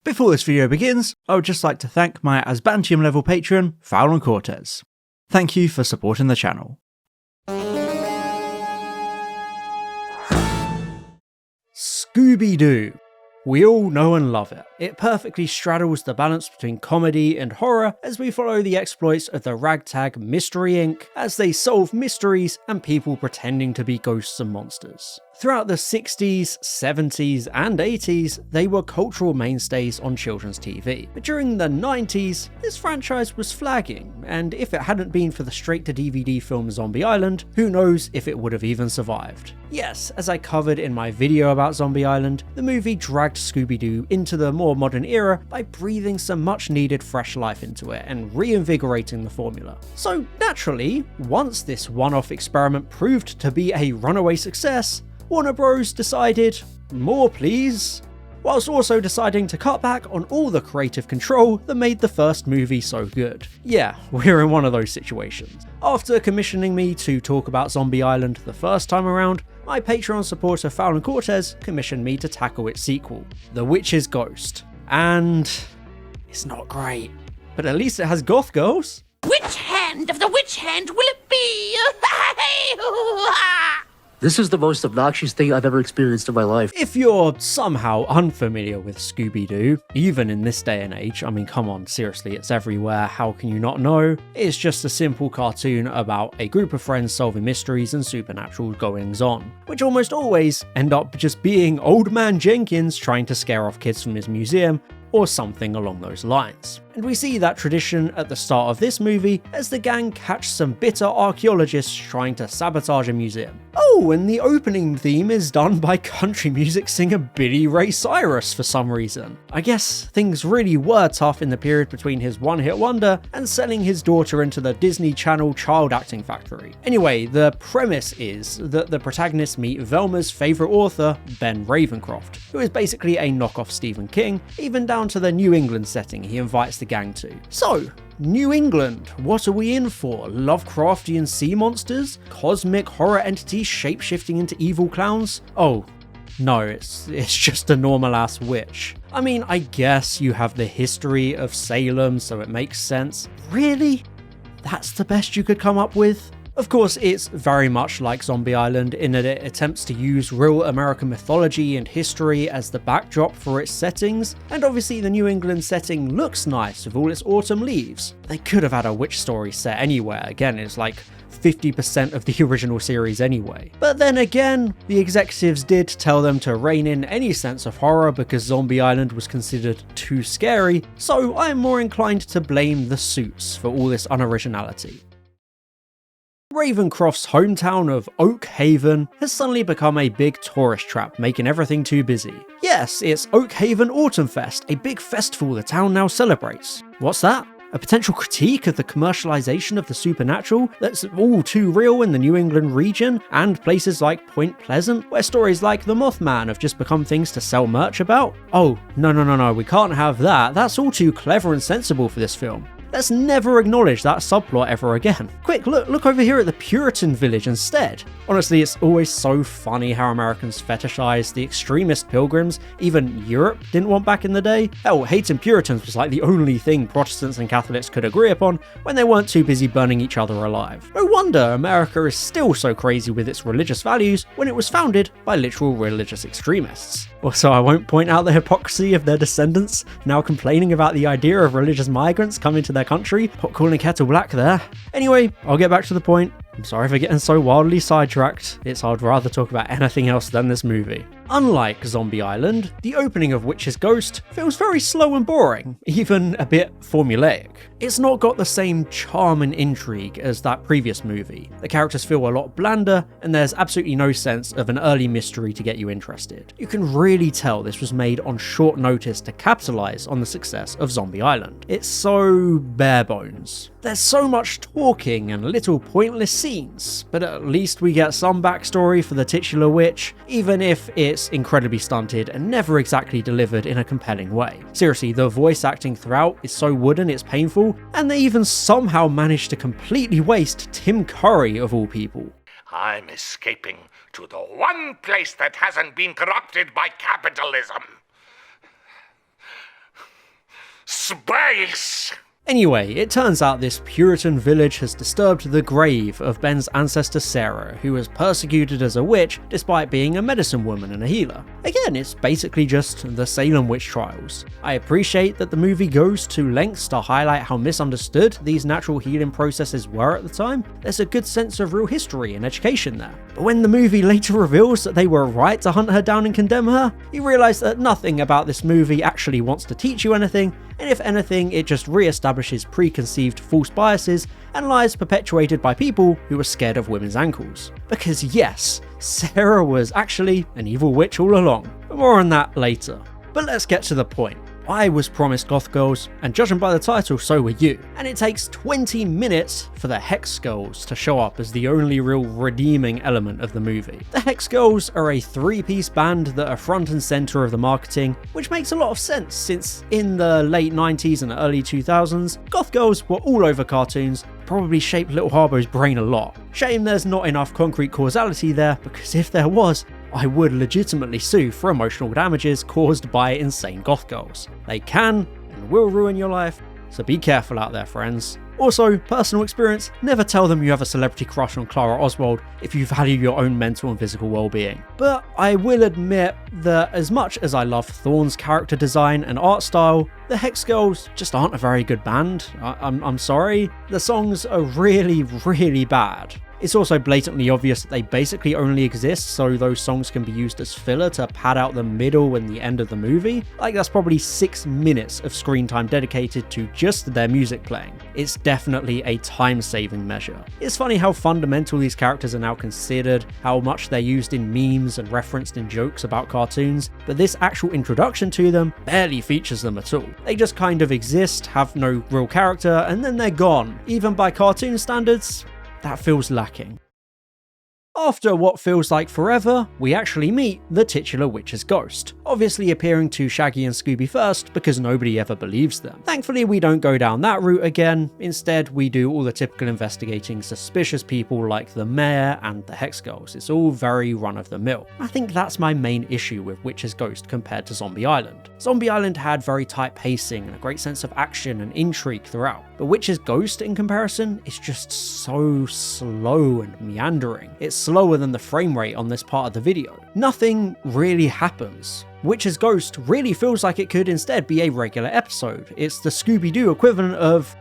Before this video begins, I would just like to thank my Asbantium level patron, Fallon Cortez. Thank you for supporting the channel. Scooby-Doo. We all know and love it. It perfectly straddles the balance between comedy and horror as we follow the exploits of the ragtag Mystery Inc. as they solve mysteries and people pretending to be ghosts and monsters. Throughout the 60s, 70s and 80s, they were cultural mainstays on children's TV. But during the 90s, this franchise was flagging, and if it hadn't been for the straight-to-DVD film Zombie Island, who knows if it would have even survived. Yes, as I covered in my video about Zombie Island, the movie dragged Scooby-Doo into the more modern era by breathing some much-needed fresh life into it and reinvigorating the formula. So naturally, once this one-off experiment proved to be a runaway success, Warner Bros. Decided, more please, whilst also deciding to cut back on all the creative control that made the first movie so good. Yeah, we're in one of those situations. After commissioning me to talk about Zombie Island the first time around, my Patreon supporter Fallon Cortez commissioned me to tackle its sequel, The Witch's Ghost. And it's not great, but at least it has goth girls. Which hand of the witch hand will it be? This is the most obnoxious thing I've ever experienced in my life. If you're somehow unfamiliar with Scooby-Doo, even in this day and age, I mean come on, seriously, it's everywhere, how can you not know? It's just a simple cartoon about a group of friends solving mysteries and supernatural goings on, which almost always end up just being Old Man Jenkins trying to scare off kids from his museum, or something along those lines. And we see that tradition at the start of this movie as the gang catch some bitter archaeologists trying to sabotage a museum. Oh, and the opening theme is done by country music singer Billy Ray Cyrus for some reason. I guess things really were tough in the period between his one-hit wonder and selling his daughter into the Disney Channel child acting factory. Anyway, the premise is that the protagonists meet Velma's favourite author, Ben Ravencroft, who is basically a knockoff Stephen King, even down to the New England setting he invites the gang to. So, New England, what are we in for? Lovecraftian sea monsters? Cosmic horror entities shape-shifting into evil clowns? Oh, no, it's just a normal-ass witch. I mean, I guess you have the history of Salem, so it makes sense. Really? That's the best you could come up with? Of course, it's very much like Zombie Island in that it attempts to use real American mythology and history as the backdrop for its settings, and obviously the New England setting looks nice with all its autumn leaves. They could have had a witch story set anywhere, again it's like 50% of the original series anyway. But then again, the executives did tell them to rein in any sense of horror because Zombie Island was considered too scary, so I am more inclined to blame the suits for all this unoriginality. Ravencroft's hometown of Oak Haven has suddenly become a big tourist trap, making everything too busy. Yes, it's Oak Haven Autumn Fest, a big festival the town now celebrates. What's that? A potential critique of the commercialization of the supernatural that's all too real in the New England region and places like Point Pleasant, where stories like the Mothman have just become things to sell merch about? Oh, no, we can't have that. That's all too clever and sensible for this film. Let's never acknowledge that subplot ever again. Quick, look over here at the Puritan village instead. Honestly, it's always so funny how Americans fetishize the extremist pilgrims even Europe didn't want back in the day. Hell, hating Puritans was like the only thing Protestants and Catholics could agree upon when they weren't too busy burning each other alive. No wonder America is still so crazy with its religious values when it was founded by literal religious extremists. Also, I won't point out the hypocrisy of their descendants now complaining about the idea of religious migrants coming to their country. Pot calling kettle black there. Anyway, I'll get back to the point. I'm sorry for getting so wildly sidetracked. I'd rather talk about anything else than this movie. Unlike Zombie Island, the opening of Witch's Ghost feels very slow and boring, even a bit formulaic. It's not got the same charm and intrigue as that previous movie. The characters feel a lot blander, and there's absolutely no sense of an early mystery to get you interested. You can really tell this was made on short notice to capitalize on the success of Zombie Island. It's so bare bones. There's so much talking and little pointless scenes, but at least we get some backstory for the titular witch, even if it's incredibly stunted and never exactly delivered in a compelling way. Seriously, the voice acting throughout is so wooden it's painful, and they even somehow managed to completely waste Tim Curry of all people. I'm escaping to the one place that hasn't been corrupted by capitalism. space! Anyway, it turns out this Puritan village has disturbed the grave of Ben's ancestor Sarah, who was persecuted as a witch despite being a medicine woman and a healer. Again, it's basically just the Salem witch trials. I appreciate that the movie goes to lengths to highlight how misunderstood these natural healing processes were at the time. There's a good sense of real history and education there. But when the movie later reveals that they were right to hunt her down and condemn her, you realise that nothing about this movie actually wants to teach you anything, and if anything, it just re-establishes preconceived false biases and lies perpetuated by people who were scared of women's ankles. Because yes, Sarah was actually an evil witch all along, but more on that later. But let's get to the point. I was promised goth girls, and judging by the title, so were you. And it takes 20 minutes for the Hex Girls to show up as the only real redeeming element of the movie. The Hex Girls are a three-piece band that are front and center of the marketing, which makes a lot of sense since in the late 90s and early 2000s, goth girls were all over cartoons, probably shaped little Harbo's brain a lot. Shame there's not enough concrete causality there, because if there was, I would legitimately sue for emotional damages caused by insane goth girls. They can and will ruin your life, so be careful out there, friends. Also, personal experience, never tell them you have a celebrity crush on Clara Oswald if you value your own mental and physical well-being. But I will admit that as much as I love Thorne's character design and art style, the Hex Girls just aren't a very good band. I'm sorry. The songs are really, really bad. It's also blatantly obvious that they basically only exist so those songs can be used as filler to pad out the middle and the end of the movie. Like, that's probably 6 minutes of screen time dedicated to just their music playing. It's definitely a time-saving measure. It's funny how fundamental these characters are now considered, how much they're used in memes and referenced in jokes about cartoons, but this actual introduction to them barely features them at all. They just kind of exist, have no real character, and then they're gone. Even by cartoon standards, that feels lacking. After what feels like forever, we actually meet the titular witch's ghost, obviously appearing to Shaggy and Scooby first because nobody ever believes them. Thankfully, we don't go down that route again. Instead, we do all the typical investigating suspicious people like the mayor and the Hex Girls. It's all very run-of-the-mill. I think that's my main issue with Witch's Ghost compared to Zombie Island. Zombie Island had very tight pacing and a great sense of action and intrigue throughout, but Witch's Ghost in comparison is just so slow and meandering. It's slower than the frame rate on this part of the video. Nothing really happens. Witch's Ghost really feels like it could instead be a regular episode. It's the Scooby-Doo equivalent of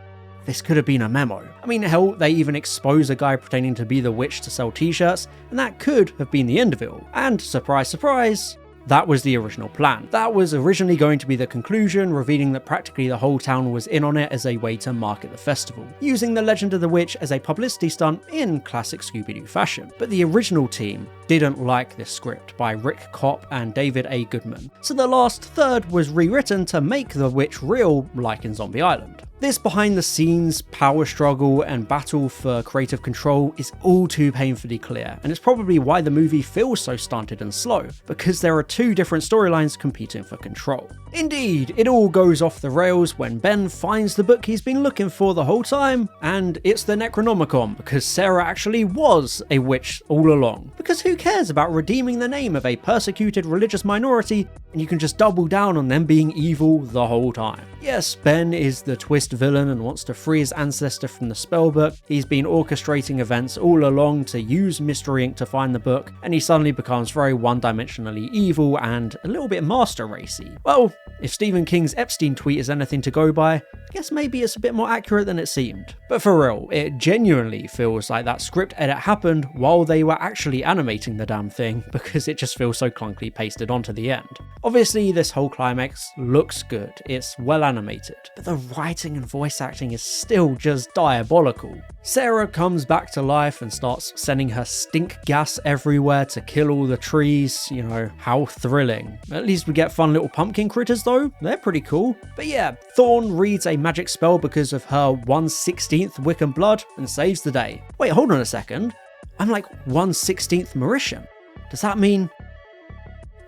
this could have been a memo. I mean, hell, they even expose a guy pretending to be the witch to sell t-shirts, and that could have been the end of it all. And surprise, surprise, that was the original plan. That was originally going to be the conclusion, revealing that practically the whole town was in on it as a way to market the festival, using the legend of the witch as a publicity stunt in classic Scooby-Doo fashion. But the original team didn't like this script by Rick Kopp and David A. Goodman, so the last third was rewritten to make the witch real, like in Zombie Island. This behind-the-scenes power struggle and battle for creative control is all too painfully clear, and it's probably why the movie feels so stunted and slow, because there are two different storylines competing for control. Indeed, it all goes off the rails when Ben finds the book he's been looking for the whole time, and it's the Necronomicon, because Sarah actually was a witch all along. Because who cares about redeeming the name of a persecuted religious minority, and you can just double down on them being evil the whole time. Yes, Ben is the twist villain and wants to free his ancestor from the spellbook. He's been orchestrating events all along to use Mystery Inc. to find the book, and he suddenly becomes very one-dimensionally evil and a little bit master racy. Well, if Stephen King's Epstein tweet is anything to go by, I guess maybe it's a bit more accurate than it seemed. But for real, it genuinely feels like that script edit happened while they were actually animating the damn thing, because it just feels so clunkily pasted onto the end. Obviously, this whole climax looks good, it's well animated, but the writing and voice acting is still just diabolical. Sarah comes back to life and starts sending her stink gas everywhere to kill all the trees. You know, how thrilling. At least we get fun little pumpkin critters though, they're pretty cool. But yeah, Thorne reads a magic spell because of her 1/16th Wiccan blood and saves the day. Wait, hold on a second. I'm like 1/16th Mauritian. Does that mean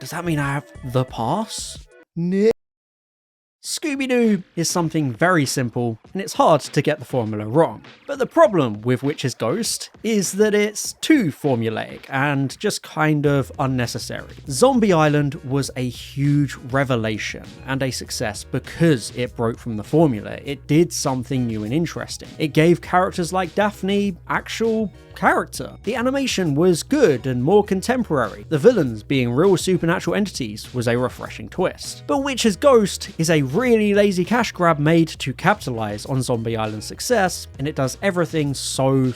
I have the pass? No. Scooby-Doo is something very simple, and it's hard to get the formula wrong. But the problem with Witch's Ghost is that it's too formulaic and just kind of unnecessary. Zombie Island was a huge revelation and a success because it broke from the formula. It did something new and interesting. It gave characters like Daphne actual character. The animation was good and more contemporary. The villains being real supernatural entities was a refreshing twist. But Witch's Ghost is a really lazy cash grab made to capitalize on Zombie Island's success, and it does everything so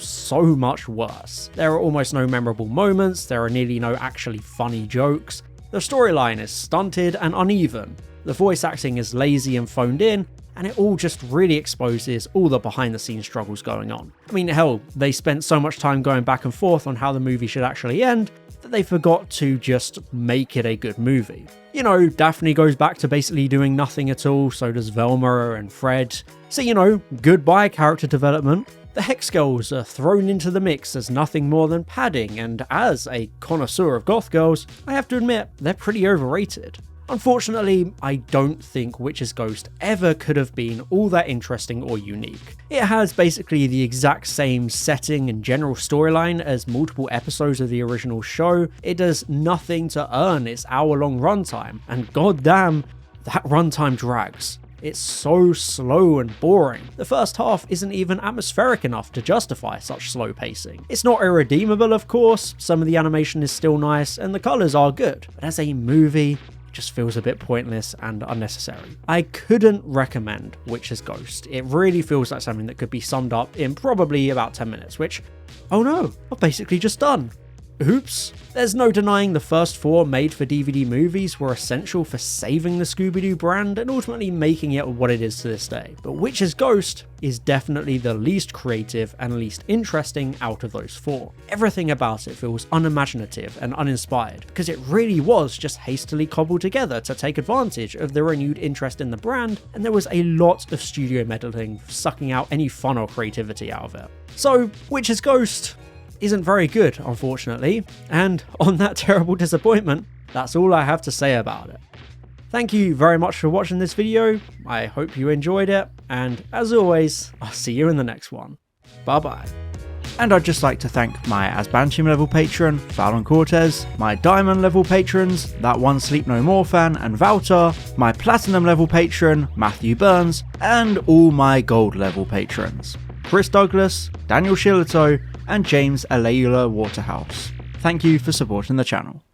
much worse. There are almost no memorable moments, there are nearly no actually funny jokes, the storyline is stunted and uneven, the voice acting is lazy and phoned in, and it all just really exposes all the behind the scenes struggles going on. I mean, hell, they spent so much time going back and forth on how the movie should actually end that they forgot to just make it a good movie. You know, Daphne goes back to basically doing nothing at all, so does Velma and Fred. So, you know, goodbye character development. The Hex Girls are thrown into the mix as nothing more than padding, and as a connoisseur of goth girls, I have to admit, they're pretty overrated. Unfortunately, I don't think Witch's Ghost ever could have been all that interesting or unique. It has basically the exact same setting and general storyline as multiple episodes of the original show. It does nothing to earn its hour-long runtime, and goddamn, that runtime drags. It's so slow and boring. The first half isn't even atmospheric enough to justify such slow pacing. It's not irredeemable, of course, some of the animation is still nice and the colours are good, but as a movie, just feels a bit pointless and unnecessary. I couldn't recommend Witch's Ghost. It really feels like something that could be summed up in probably about 10 minutes, which, oh no, I've basically just done. Oops. There's no denying the first 4 made-for-DVD movies were essential for saving the Scooby-Doo brand and ultimately making it what it is to this day. But Witch's Ghost is definitely the least creative and least interesting out of those 4. Everything about it feels unimaginative and uninspired, because it really was just hastily cobbled together to take advantage of the renewed interest in the brand, and there was a lot of studio meddling sucking out any fun or creativity out of it. So, Witch's Ghost isn't very good, unfortunately, and on that terrible disappointment, that's all I have to say about it. Thank you very much for watching this video, I hope you enjoyed it, and as always, I'll see you in the next one. Bye bye. And I'd just like to thank my Asbantium level patron, Fallon Cortez, my Diamond level patrons, That One Sleep No More fan and Valtar, my Platinum level patron, Matthew Burns, and all my Gold level patrons, Chris Douglas, Daniel Shillito, and James Aleula Waterhouse. Thank you for supporting the channel.